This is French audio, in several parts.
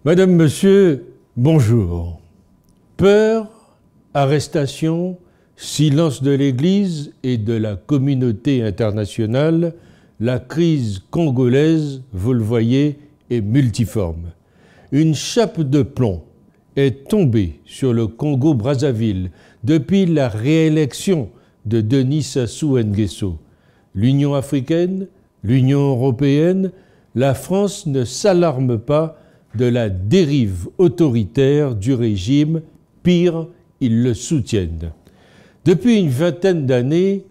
Madame, Monsieur, bonjour. Peur, arrestation, silence de l'Église et de la communauté internationale, la crise congolaise, vous le voyez, est multiforme. Une chape de plomb est tombée sur le Congo-Brazzaville depuis la réélection de Denis Sassou Nguesso. L'Union africaine, l'Union européenne, la France ne s'alarme pas de la dérive autoritaire du régime, pire, ils le soutiennent. Depuis une vingtaine d'années,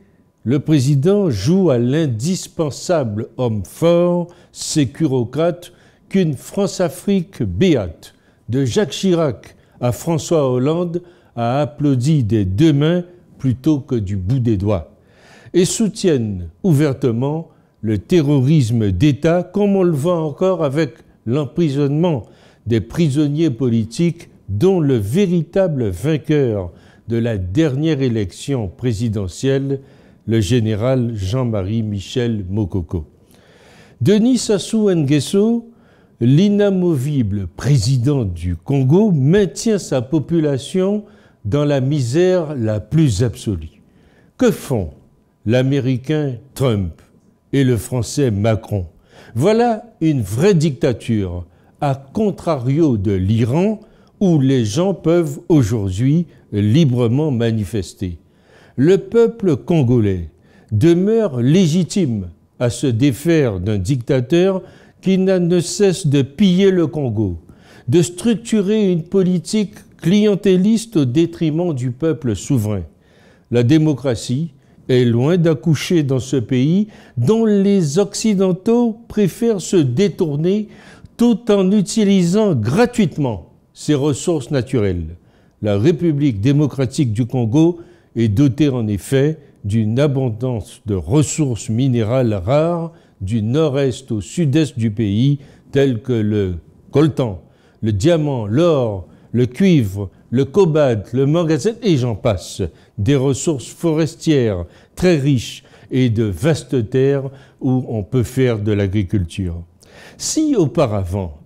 le président joue à l'indispensable homme fort, sécurocrate, qu'une France-Afrique béate, de Jacques Chirac à François Hollande, a applaudi des deux mains plutôt que du bout des doigts, et soutiennent ouvertement le terrorisme d'État, comme on le voit encore avec l'emprisonnement des prisonniers politiques dont le véritable vainqueur de la dernière élection présidentielle, le général Jean-Marie Michel Mokoko. Denis Sassou Nguesso, l'inamovible président du Congo, maintient sa population dans la misère la plus absolue. Que font l'Américain Trump et le Français Macron? Voilà une vraie dictature, à contrario de l'Iran, où les gens peuvent aujourd'hui librement manifester. Le peuple congolais demeure légitime à se défaire d'un dictateur qui ne cesse de piller le Congo, de structurer une politique clientéliste au détriment du peuple souverain. La démocratie est loin d'accoucher dans ce pays dont les Occidentaux préfèrent se détourner tout en utilisant gratuitement ses ressources naturelles. La République démocratique du Congo est dotée en effet d'une abondance de ressources minérales rares du nord-est au sud-est du pays, telles que le coltan, le diamant, l'or, le cuivre, le cobalt, le manganèse et j'en passe, des ressources forestières très riches et de vastes terres où on peut faire de l'agriculture. Si auparavant,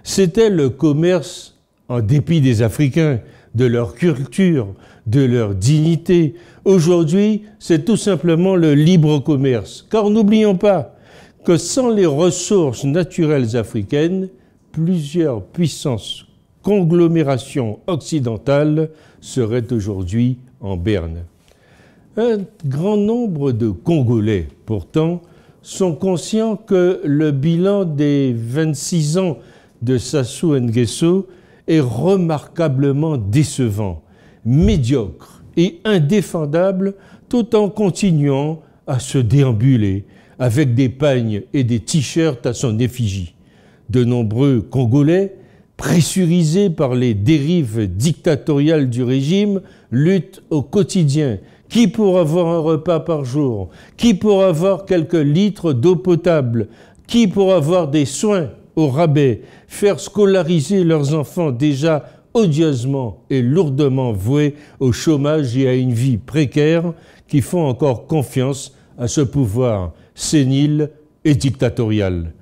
c'était le commerce, en dépit des Africains, de leur culture, de leur dignité, aujourd'hui, c'est tout simplement le libre commerce. Car n'oublions pas que sans les ressources naturelles africaines, plusieurs puissances conglomérations occidentales seraient aujourd'hui en berne. Un grand nombre de Congolais, pourtant, sont conscients que le bilan des 26 ans de Sassou Nguesso est remarquablement décevant, médiocre et indéfendable, tout en continuant à se déambuler avec des pagnes et des t-shirts à son effigie. De nombreux Congolais, pressurisés par les dérives dictatoriales du régime, luttent au quotidien. Qui pour avoir un repas par jour? Qui pour avoir quelques litres d'eau potable? Qui pour avoir des soins au rabais? Faire scolariser leurs enfants déjà odieusement et lourdement voués au chômage et à une vie précaire qui font encore confiance à ce pouvoir sénile et dictatorial.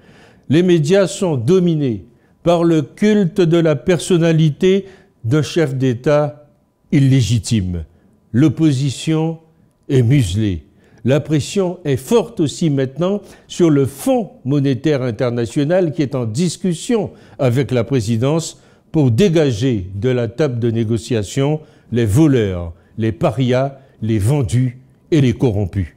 Les médias sont dominés par le culte de la personnalité d'un chef d'État illégitime. L'opposition est muselée. La pression est forte aussi maintenant sur le Fonds monétaire international qui est en discussion avec la présidence pour dégager de la table de négociation les voleurs, les parias, les vendus et les corrompus.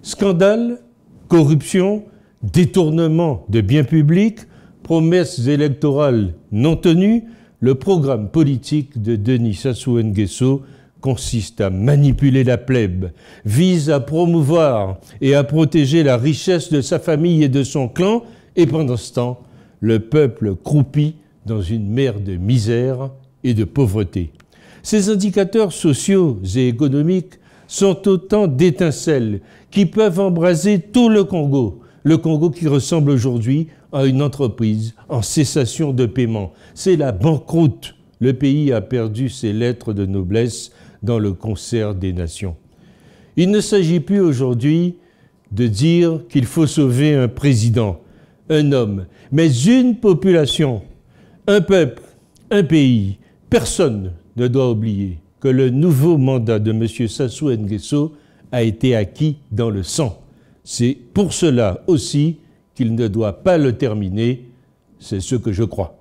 Scandale, corruption, détournement de biens publics, promesses électorales non tenues, le programme politique de Denis Sassou Nguesso consiste à manipuler la plèbe, vise à promouvoir et à protéger la richesse de sa famille et de son clan, et pendant ce temps, le peuple croupit dans une mer de misère et de pauvreté. Ces indicateurs sociaux et économiques sont autant d'étincelles qui peuvent embraser tout le Congo qui ressemble aujourd'hui à une entreprise en cessation de paiement. C'est la banqueroute. Le pays a perdu ses lettres de noblesse dans le concert des nations. Il ne s'agit plus aujourd'hui de dire qu'il faut sauver un président, un homme, mais une population, Un peuple, un pays, personne ne doit oublier que le nouveau mandat de M. Sassou Nguesso a été acquis dans le sang. C'est pour cela aussi qu'il ne doit pas le terminer. C'est ce que je crois.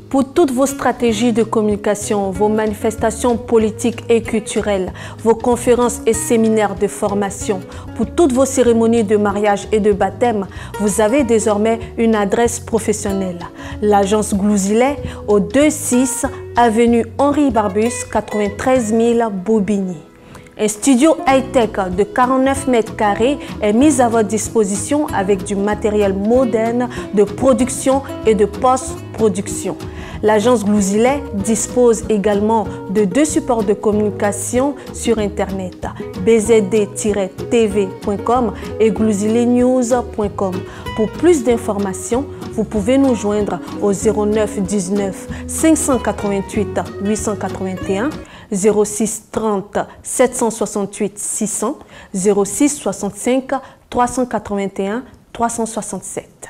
Pour toutes vos stratégies de communication, vos manifestations politiques et culturelles, vos conférences et séminaires de formation, pour toutes vos cérémonies de mariage et de baptême, vous avez désormais une adresse professionnelle. L'agence Glouzilet au 26 avenue Henri Barbus, 93 000 Bobigny. Un studio high-tech de 49 mètres carrés est mis à votre disposition avec du matériel moderne de production et de post-production. L'agence Glouzilet dispose également de 2 supports de communication sur Internet, bzd-tv.com et glouziletnews.com. Pour plus d'informations, vous pouvez nous joindre au 09 19 588 881, 06 30 768 600, 06 65 381 367.